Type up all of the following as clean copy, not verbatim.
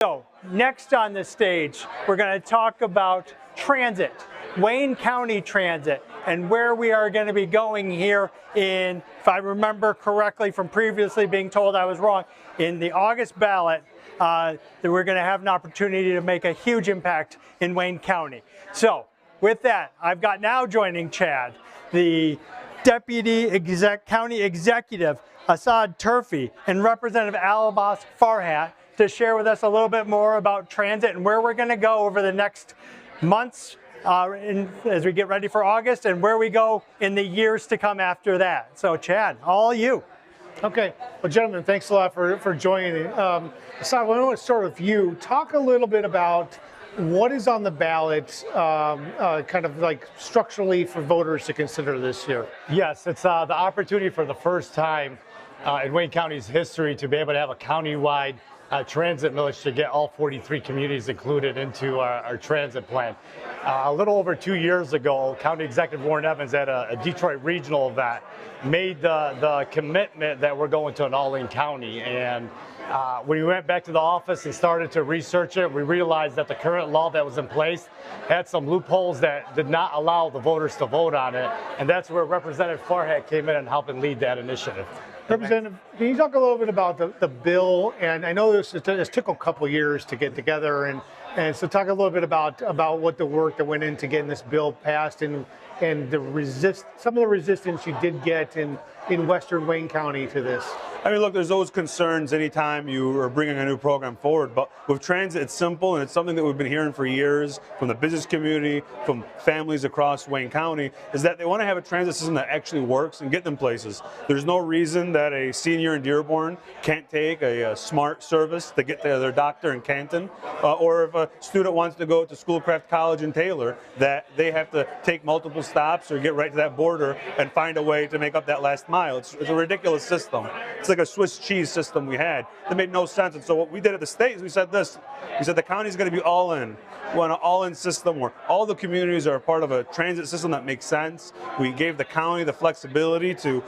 So next on the stage, we're going to talk about transit, Wayne County Transit, and where we are going to be going here in, if I remember correctly from previously being told I was wrong, in the August ballot, that we're going to have an opportunity to make a huge impact in Wayne County. So with that, I've got now joining Chad, the Deputy County Executive, Assad Turfe, and Representative Alabas Farhat, to share with us a little bit more about transit and where we're going to go over the next months as we get ready for August, and where we go in the years to come after that. So Chad, all you. Okay, well gentlemen, thanks a lot for joining. Assad, I want to start with you. Talk a little bit about what is on the ballot, kind of like structurally for voters to consider this year. Yes, it's the opportunity for the first time in Wayne County's history to be able to have a countywide transit millage to get all 43 communities included into our transit plan. A little over 2 years ago, County Executive Warren Evans at a Detroit regional event made the commitment that we're going to an all-in county. And when we went back to the office and started to research it, we realized that the current law that was in place had some loopholes that did not allow the voters to vote on it. And that's where Representative Farhat came in and helped lead that initiative. Representative, can you talk a little bit about the bill? And I know this took a couple of years to get together, and so talk a little bit about what the work that went into getting this bill passed and some of the resistance you did get in Western Wayne County to this. I mean, look, there's always concerns anytime you are bringing a new program forward, but with transit, it's simple, and it's something that we've been hearing for years from the business community, from families across Wayne County, is that they want to have a transit system that actually works and get them places. There's no reason that a senior in Dearborn can't take a smart service to get to their doctor in Canton, or if a student wants to go to Schoolcraft College in Taylor, that they have to take multiple stops or get right to that border and find a way to make up that last mile. It's a ridiculous system. It's like a Swiss cheese system we had that made no sense. And so what we did at the state is we said this. We said the county's going to be all in. We want an all-in system where all the communities are a part of a transit system that makes sense. We gave the county the flexibility to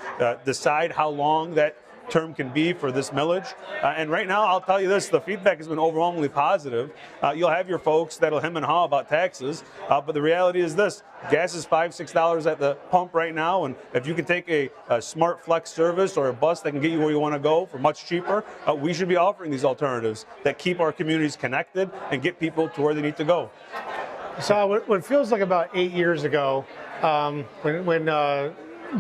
decide how long that term can be for this millage. And right now, I'll tell you this, the feedback has been overwhelmingly positive. You'll have your folks that'll hem and haw about taxes, but the reality is this, gas is $5, $6 at the pump right now, and if you can take a smart flex service or a bus that can get you where you want to go for much cheaper, we should be offering these alternatives that keep our communities connected and get people to where they need to go. So what feels like about 8 years ago, when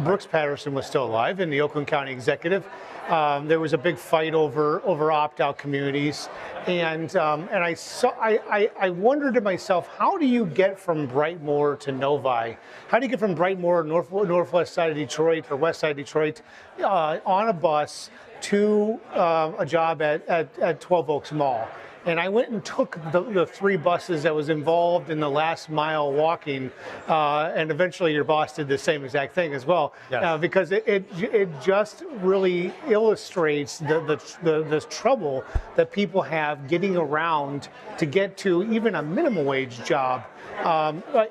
Brooks Patterson was still alive and the Oakland County Executive, there was a big fight over opt-out communities, and I wondered to myself, how do you get from Brightmoor to Novi? How do you get from Brightmoor, northwest side of Detroit or west side of Detroit, on a bus to a job at 12 Oaks Mall? And I went and took the 3 buses that was involved in the last mile walking, and eventually your boss did the same exact thing as well. Yes. Because it just really illustrates the trouble that people have getting around to get to even a minimum wage job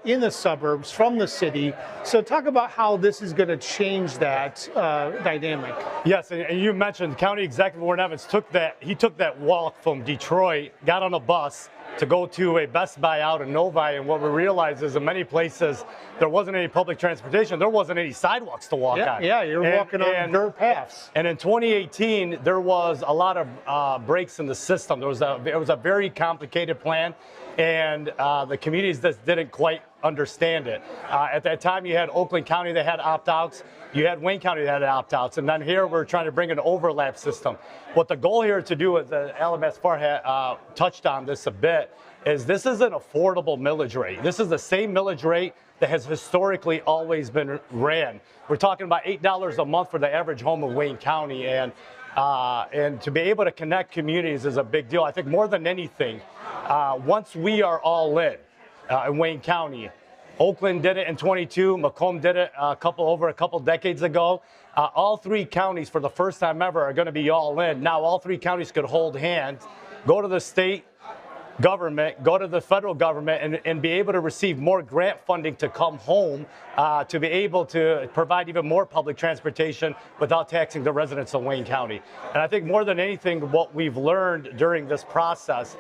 in the suburbs from the city. So talk about how this is going to change that dynamic. Yes, and you mentioned County Executive Warren Evans took that walk from Detroit, got on a bus to go to a Best Buy out in Novi, and what we realized is in many places there wasn't any public transportation, there wasn't any sidewalks to walk on. Yeah, you're walking on dirt paths. And in 2018, there was a lot of breaks in the system. It was a very complicated plan, and the communities just didn't quite understand it. At that time, you had Oakland County that had opt-outs, you had Wayne County that had opt-outs, and then here we're trying to bring an overlap system. What the goal here to do is, Alabas Farhat touched on this a bit, is this is an affordable millage rate. This is the same millage rate that has historically always been ran. We're talking about $8 a month for the average home in Wayne County, and to be able to connect communities is a big deal. I think more than anything, once we are all in Wayne County, Oakland did it in 22, Macomb did it over a couple decades ago. All 3 counties for the first time ever are going to be all in. Now all 3 counties could hold hands, go to the state, government, go to the federal government, and be able to receive more grant funding to come home to be able to provide even more public transportation without taxing the residents of Wayne County. And I think more than anything, what we've learned during this process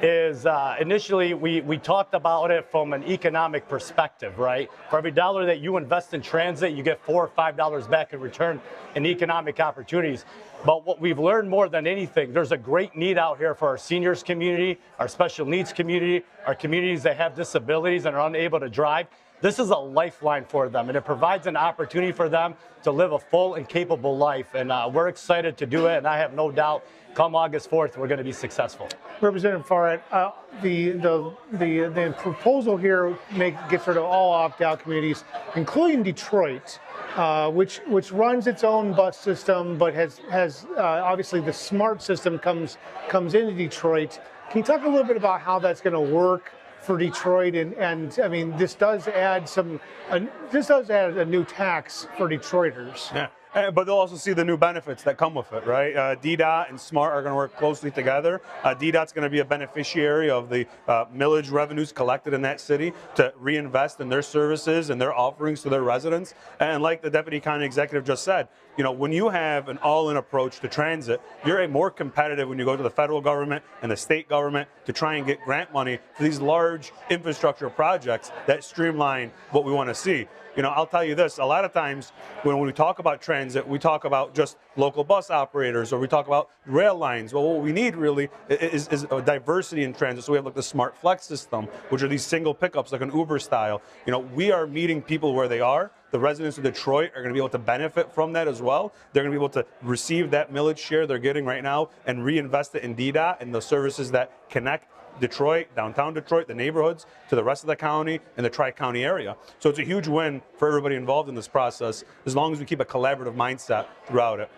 is initially we talked about it from an economic perspective, right? For every dollar that you invest in transit, you get $4 or $5 back in return in economic opportunities. But what we've learned more than anything, there's a great need out here for our seniors community, our special needs community, our communities that have disabilities and are unable to drive. This is a lifeline for them, and it provides an opportunity for them to live a full and capable life. And we're excited to do it, and I have no doubt come August 4th, we're going to be successful. Representative Farhat, the proposal here gets rid of all opt-out communities, including Detroit, which runs its own bus system, but has obviously the SMART system comes into Detroit. Can you talk a little bit about how that's going to work for Detroit? And I mean, this does add a new tax for Detroiters. Yeah. But they'll also see the new benefits that come with it, right? DDOT and SMART are going to work closely together. DDOT's going to be a beneficiary of the millage revenues collected in that city to reinvest in their services and their offerings to their residents. And like the Deputy County Executive just said, you know, when you have an all-in approach to transit, you're more competitive when you go to the federal government and the state government to try and get grant money for these large infrastructure projects that streamline what we want to see. You know, I'll tell you this, a lot of times when we talk about transit, we talk about just local bus operators or we talk about rail lines. Well, what we need really is a diversity in transit. So we have like the Smart Flex system, which are these single pickups like an Uber style. You know, we are meeting people where they are. The residents of Detroit are going to be able to benefit from that as well. They're going to be able to receive that millage share they're getting right now and reinvest it in DDOT and the services that connect Detroit, downtown Detroit, the neighborhoods, to the rest of the county and the Tri-County area. So it's a huge win for everybody involved in this process, as long as we keep a collaborative mindset throughout it.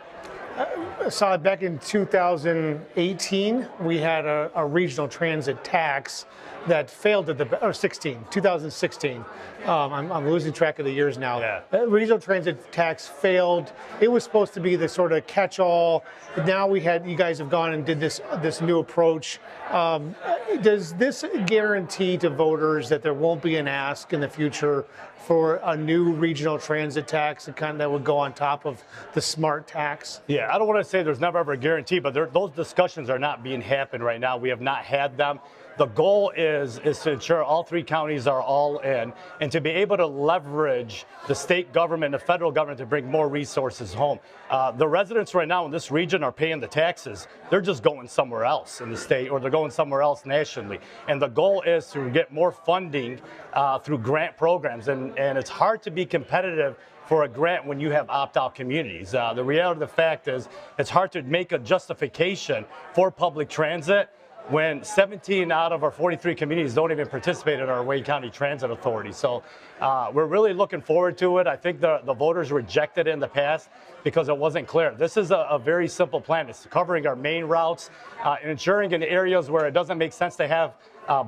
Assad, back in 2018, we had a regional transit tax that failed at 2016. I'm losing track of the years now. Yeah. Regional transit tax failed. It was supposed to be the sort of catch-all. Now you guys have gone and did this new approach. Does this guarantee to voters that there won't be an ask in the future for a new regional transit tax that would go on top of the SMART tax? Yeah, I don't want to say there's never ever a guarantee, but those discussions are not being happened right now. We have not had them. The goal is to ensure all three counties are all in and to be able to leverage the state government and the federal government to bring more resources home. The residents right now in this region are paying the taxes. They're just going somewhere else in the state or they're going somewhere else nationally. And the goal is to get more funding through grant programs. And it's hard to be competitive for a grant when you have opt-out communities. The reality of the fact is it's hard to make a justification for public transit when 17 out of our 43 communities don't even participate in our Wayne County Transit Authority. So we're really looking forward to it. I think the voters rejected it in the past because it wasn't clear. This is a very simple plan. It's covering our main routes and ensuring in areas where it doesn't make sense to have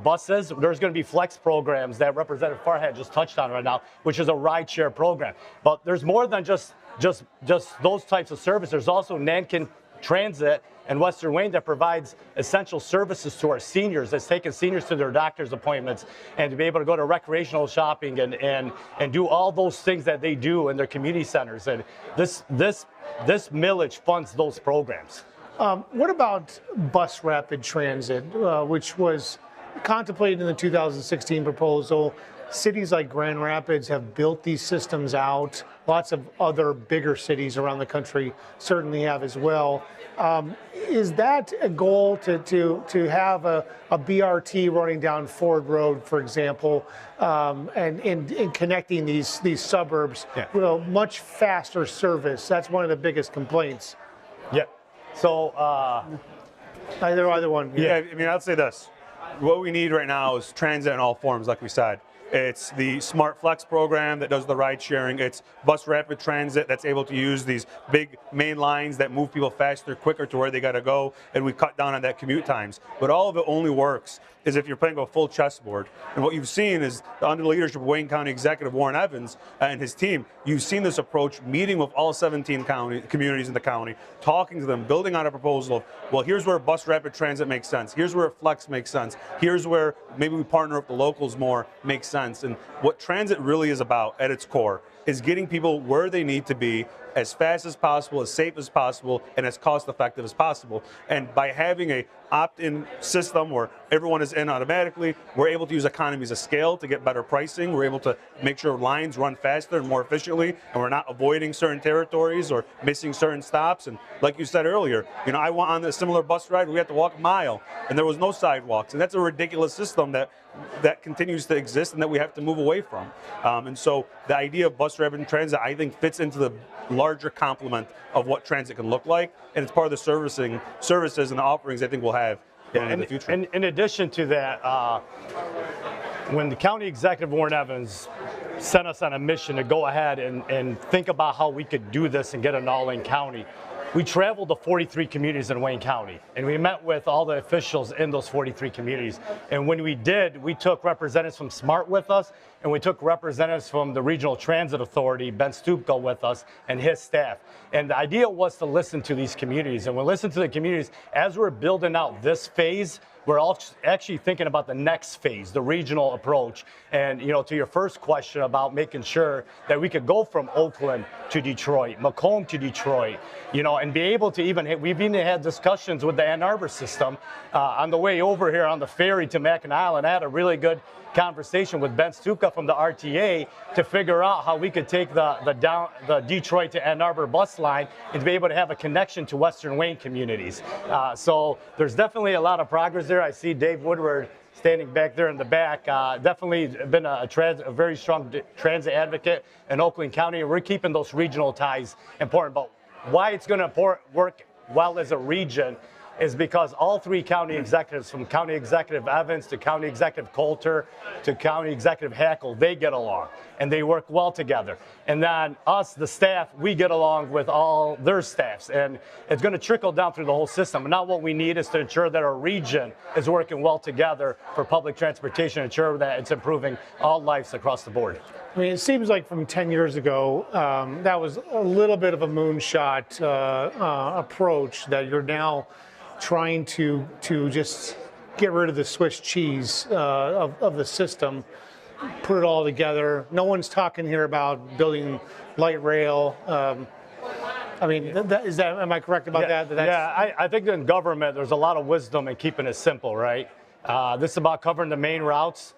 buses. There's going to be flex programs that Representative Farhat just touched on right now, which is a ride-share program. But there's more than just those types of services. There's also Nankin Transit in Western Wayne that provides essential services to our seniors, that's taking seniors to their doctor's appointments and to be able to go to recreational shopping and do all those things that they do in their community centers. And this millage funds those programs. What about bus rapid transit, which was contemplated in the 2016 proposal? Cities like Grand Rapids have built these systems out. Lots of other bigger cities around the country certainly have as well. Is that a goal to have a BRT running down Ford Road, for example, and connecting these suburbs with a much faster service? That's one of the biggest complaints. Yeah. So either one. Yeah, I mean, I'd say this. What we need right now is transit in all forms, like we said. It's the Smart Flex program that does the ride sharing. It's Bus Rapid Transit that's able to use these big main lines that move people faster, quicker to where they got to go, and we cut down on that commute times. But all of it only works is if you're playing a full chessboard. And what you've seen is under the leadership of Wayne County Executive Warren Evans and his team, you've seen this approach meeting with all 17 communities in the county, talking to them, building on a proposal of, well, here's where Bus Rapid Transit makes sense. Here's where Flex makes sense. Here's where maybe we partner with the locals more makes sense. And what transit really is about at its core is getting people where they need to be as fast as possible, as safe as possible, and as cost effective as possible. And by having a opt-in system where everyone is in automatically, we're able to use economies of scale to get better pricing. We're able to make sure lines run faster and more efficiently, and we're not avoiding certain territories or missing certain stops. And like you said earlier, you know, I went on a similar bus ride, we had to walk a mile, and there was no sidewalks. And that's a ridiculous system that continues to exist and that we have to move away from. And so the idea of Bus Rapid Transit, I think, fits into the larger complement of what transit can look like, and it's part of the services and the offerings I think we'll have in the future. And in addition to that, when the County Executive Warren Evans sent us on a mission to go ahead and think about how we could do this and get an all-in county, we traveled to 43 communities in Wayne County, and we met with all the officials in those 43 communities. And when we did, we took representatives from SMART with us, and we took representatives from the Regional Transit Authority, Ben Stupko, with us, and his staff. And the idea was to listen to these communities. And we listened to the communities as we're building out this phase. We're all actually thinking about the next phase, the regional approach. And, you know, to your first question about making sure that we could go from Oakland to Detroit, Macomb to Detroit, you know, and be able to we've even had discussions with the Ann Arbor system on the way over here on the ferry to Mackinac Island. I had a really good conversation with Ben Stuka from the RTA to figure out how we could take the Detroit to Ann Arbor bus line and to be able to have a connection to Western Wayne communities. So there's definitely a lot of progress there. I see Dave Woodward standing back there in the back. Definitely been a very strong transit advocate in Oakland County, and we're keeping those regional ties important. But why it's going to work well as a region is because all three county executives, from County Executive Evans to County Executive Coulter to County Executive Hackle, they get along and they work well together. And then us, the staff, we get along with all their staffs, and it's going to trickle down through the whole system. And now what we need is to ensure that our region is working well together for public transportation, ensure that it's improving all lives across the board. I mean, it seems like from 10 years ago, that was a little bit of a moonshot approach that you're now trying to just get rid of the Swiss cheese of the system, put it all together. No one's talking here about building light rail. I mean, am I correct about that? I think in government there's a lot of wisdom in keeping it simple, right? This is about covering the main routes,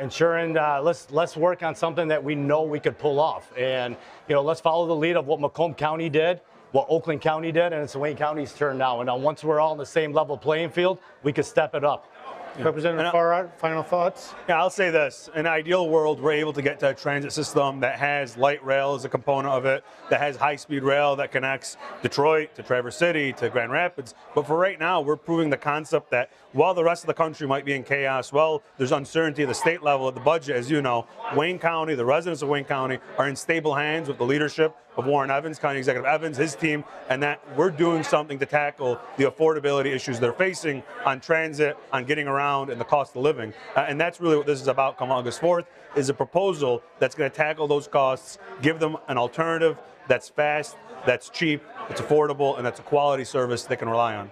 ensuring let's work on something that we know we could pull off, and you know, let's follow the lead of what Macomb County did, what Oakland County did, and it's Wayne County's turn now. And now once we're all on the same level playing field, we could step it up. Yeah. Representative Farhat, final thoughts? Yeah, I'll say this. In an ideal world, we're able to get to a transit system that has light rail as a component of it, that has high-speed rail that connects Detroit to Traverse City to Grand Rapids. But for right now, we're proving the concept that while the rest of the country might be in chaos, well, there's uncertainty at the state level of the budget. As you know, Wayne County, the residents of Wayne County, are in stable hands with the leadership of Warren Evans, County Executive Evans, his team, and that we're doing something to tackle the affordability issues they're facing on transit, on getting around, and the cost of living. And that's really what this is about come August 4th, is a proposal that's going to tackle those costs, give them an alternative that's fast, that's cheap, it's affordable, and that's a quality service they can rely on.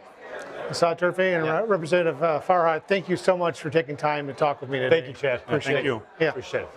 Assad Turfe and Representative Farhat, thank you so much for taking time to talk with me today. Thank you, Chad. Appreciate Thank you. Yeah. Appreciate it.